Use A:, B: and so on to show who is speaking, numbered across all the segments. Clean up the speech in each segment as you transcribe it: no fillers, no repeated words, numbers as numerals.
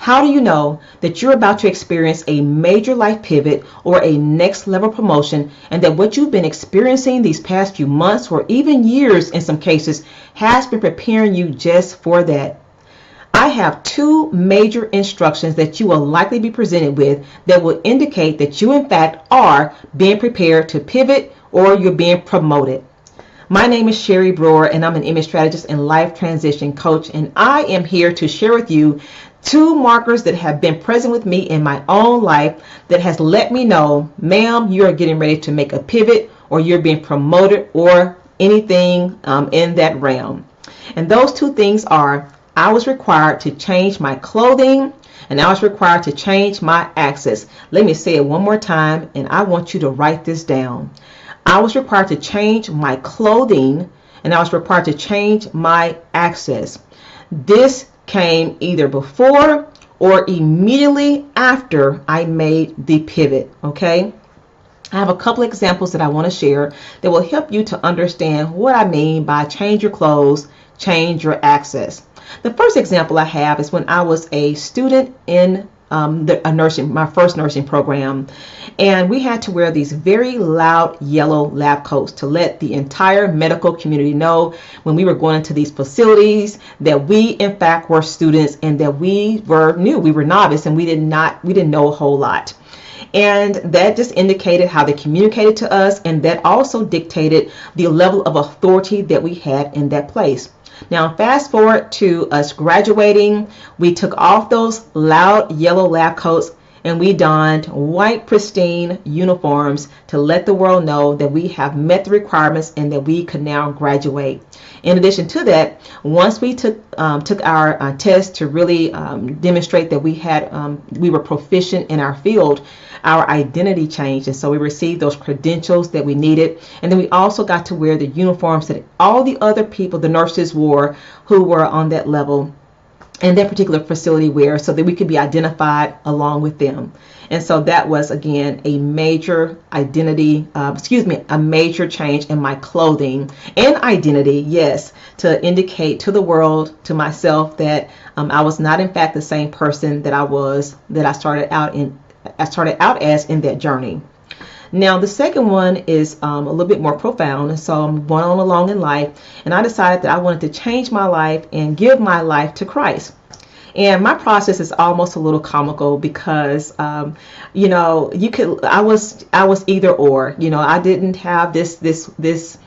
A: How do you know that you're about to experience a major life pivot or a next level promotion, and that what you've been experiencing these past few months or even years in some cases has been preparing you just for that? I have two major instructions that you will likely be presented with that will indicate that you in fact are being prepared to pivot or you're being promoted. My name is Sherry Brewer, and I'm an image strategist and life transition coach, and I am here to share with you two markers that have been present with me in my own life that has let me know, ma'am, you are getting ready to make a pivot or you're being promoted or anything in that realm. And those two things are, I was required to change my clothing and I was required to change my access. Let me say it one more time, and I want you to write this down. I was required to change my clothing and I was required to change my access. This came either before or immediately after I made the pivot, okay? I have a couple examples that I want to share that will help you to understand what I mean by change your clothes, change your access. The first example I have is when I was a student in my first nursing program, and we had to wear these very loud yellow lab coats to let the entire medical community know when we were going into these facilities that we in fact were students and that we were new, we were novice, and we didn't know a whole lot. And that just indicated how they communicated to us, and that also dictated the level of authority that we had in that place. Now, fast forward to us graduating, we took off those loud yellow lab coats and we donned white pristine uniforms to let the world know that we have met the requirements and that we could now graduate. In addition to that, once we took our test to really demonstrate that we were proficient in our field, our identity changed, and so we received those credentials that we needed. And then we also got to wear the uniforms that all the other people, the nurses, wore who were on that level in that particular facility wear, so that we could be identified along with them. And so that was, again, a major a major change in my clothing and identity, yes, to indicate to the world, to myself, that I was not in fact the same person that I started out as in that journey. Now, the second one is a little bit more profound. And so I'm going on along in life, and I decided that I wanted to change my life and give my life to Christ. And my process is almost a little comical because, I was either or. I didn't have this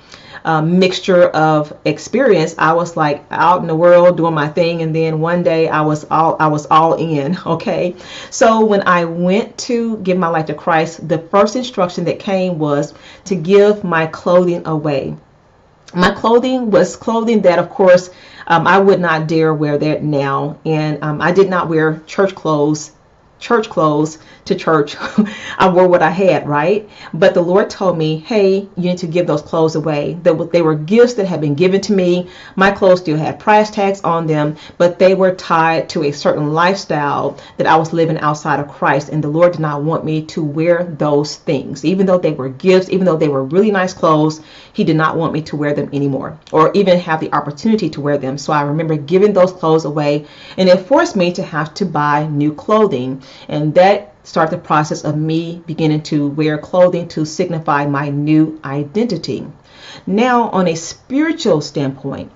A: mixture of experience. I was like out in the world doing my thing, and then one day I was all in. Okay, so when I went to give my life to Christ, the first instruction that came was to give my clothing away. My clothing was clothing that, of course, I would not dare wear that now, and I did not wear church clothes to church. I wore what I had, right? But the Lord told me, hey, you need to give those clothes away. They were gifts that had been given to me. My clothes still had price tags on them, but they were tied to a certain lifestyle that I was living outside of Christ. And the Lord did not want me to wear those things. Even though they were gifts, even though they were really nice clothes, He did not want me to wear them anymore, or even have the opportunity to wear them. So I remember giving those clothes away, and it forced me to have to buy new clothing. And that started the process of me beginning to wear clothing to signify my new identity. Now, on a spiritual standpoint,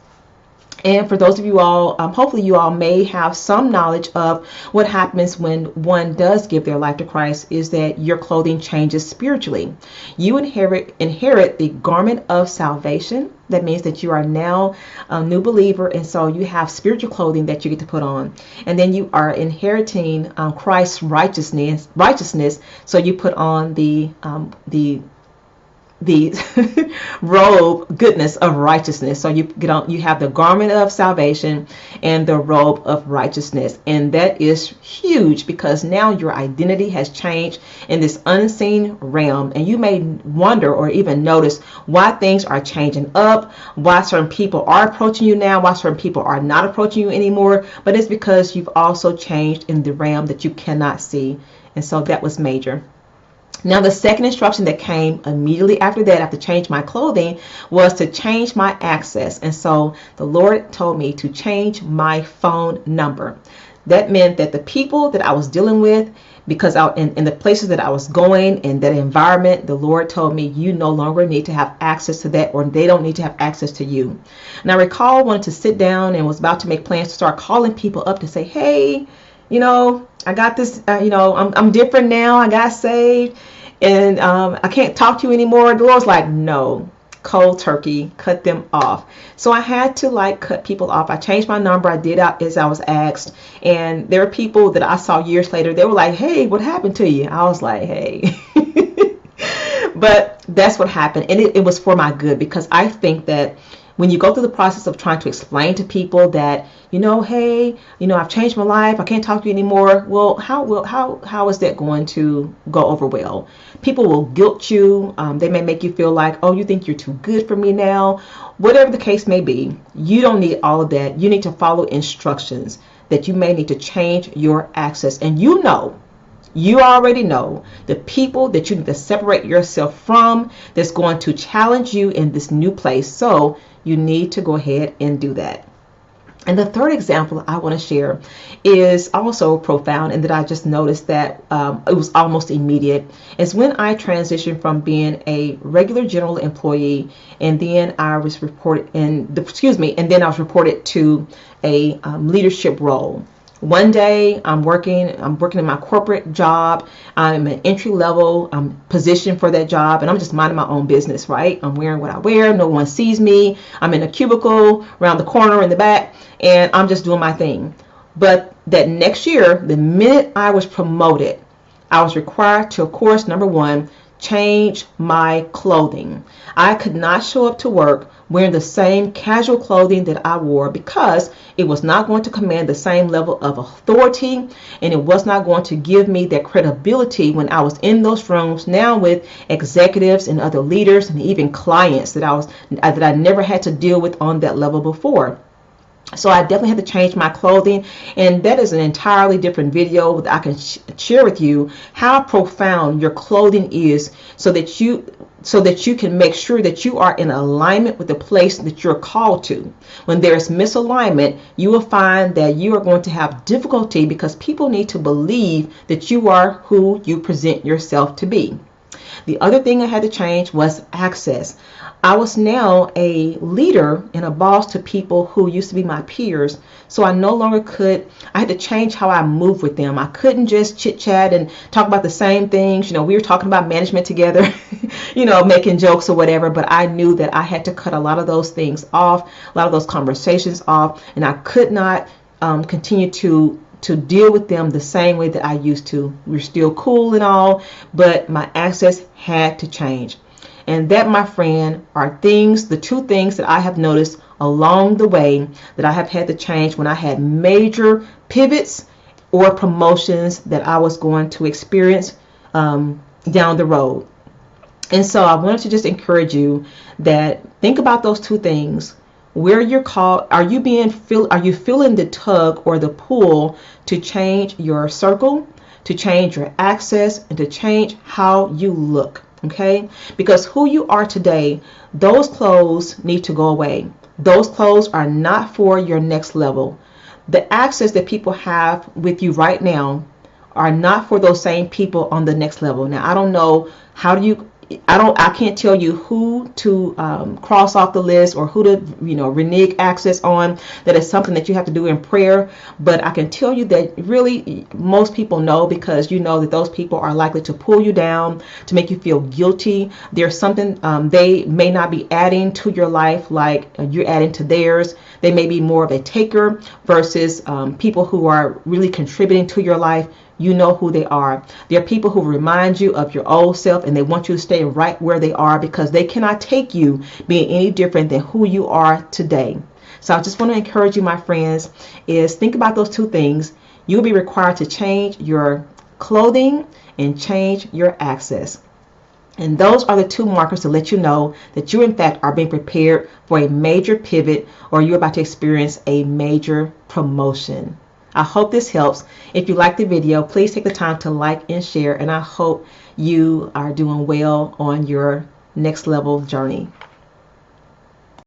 A: and for those of you all, hopefully you all may have some knowledge of what happens when one does give their life to Christ, is that your clothing changes spiritually. You inherit the garment of salvation. That means that you are now a new believer, and so you have spiritual clothing that you get to put on. And then you are inheriting Christ's righteousness. So you put on the robe, goodness of righteousness. So you have the garment of salvation and the robe of righteousness. And that is huge, because now your identity has changed in this unseen realm. And you may wonder or even notice why things are changing up, why certain people are approaching you now, why certain people are not approaching you anymore. But it's because you've also changed in the realm that you cannot see. And so that was major. Now, the second instruction that came immediately after that, after change my clothing, was to change my access. And so the Lord told me to change my phone number. That meant that the people that I was dealing with, because in the places that I was going, in that environment, the Lord told me, you no longer need to have access to that, or they don't need to have access to you. And I recall I wanted to sit down and was about to make plans to start calling people up to say, hey, I got this, I'm different now. I got saved, and I can't talk to you anymore. The Lord's like, no. Cold turkey, cut them off. So I had to cut people off. I changed my number. I did as I was asked, and there were people that I saw years later. They were like, hey, what happened to you? I was like, hey. But that's what happened, and it was for my good, because I think that when you go through the process of trying to explain to people that, hey, I've changed my life, I can't talk to you anymore, well, how is that going to go over well? People will guilt you. They may make you feel like, oh, you think you're too good for me now. Whatever the case may be, you don't need all of that. You need to follow instructions that you may need to change your access. And you already know the people that you need to separate yourself from that's going to challenge you in this new place. So you need to go ahead and do that. And the third example I want to share is also profound, and that I just noticed that it was almost immediate. Is when I transitioned from being a regular general employee, and then I was reported to a leadership role. One day I'm working in my corporate job. I'm an entry level position for that job, and I'm just minding my own business, right? I'm wearing what I wear. No one sees me. I'm in a cubicle around the corner in the back, and I'm just doing my thing. But that next year, the minute I was promoted, I was required to, of course, number one, change my clothing. I could not show up to work wearing the same casual clothing that I wore, because it was not going to command the same level of authority, and it was not going to give me that credibility when I was in those rooms now with executives and other leaders and even clients that I never had to deal with on that level before. So I definitely had to change my clothing, and that is an entirely different video that I can share with you how profound your clothing is, so that you can make sure that you are in alignment with the place that you're called to. When there's misalignment, you will find that you are going to have difficulty, because people need to believe that you are who you present yourself to be. The other thing I had to change was access. I was now a leader and a boss to people who used to be my peers. So I no longer I had to change how I move with them. I couldn't just chit chat and talk about the same things. We were talking about management together, making jokes or whatever, but I knew that I had to cut a lot of those things off, a lot of those conversations off, and I could not continue to deal with them the same way that I used to. We're still cool and all, but my access had to change. And that, my friend, are the two things that I have noticed along the way that I have had to change when I had major pivots or promotions that I was going to experience down the road. And so I wanted to just encourage you that think about those two things. Where you're called, are you feeling the tug or the pull to change your circle, to change your access, and to change how you look? Okay, because who you are today, those clothes need to go away. Those clothes are not for your next level. The access that people have with you right now are not for those same people on the next level. Now, I don't know I can't tell you who to cross off the list, or who to renege access on. That is something that you have to do in prayer. But I can tell you that really most people know, because you know that those people are likely to pull you down, to make you feel guilty. There's something they may not be adding to your life like you're adding to theirs. They may be more of a taker versus people who are really contributing to your life. You know who they are. They're people who remind you of your old self, and they want you to stay right where they are, because they cannot take you being any different than who you are today. So I just want to encourage you, my friends, is think about those two things. You'll be required to change your clothing and change your access. And those are the two markers to let you know that you, in fact, are being prepared for a major pivot, or you're about to experience a major promotion. I hope this helps. If you like the video, please take the time to like and share, and I hope you are doing well on your next level journey.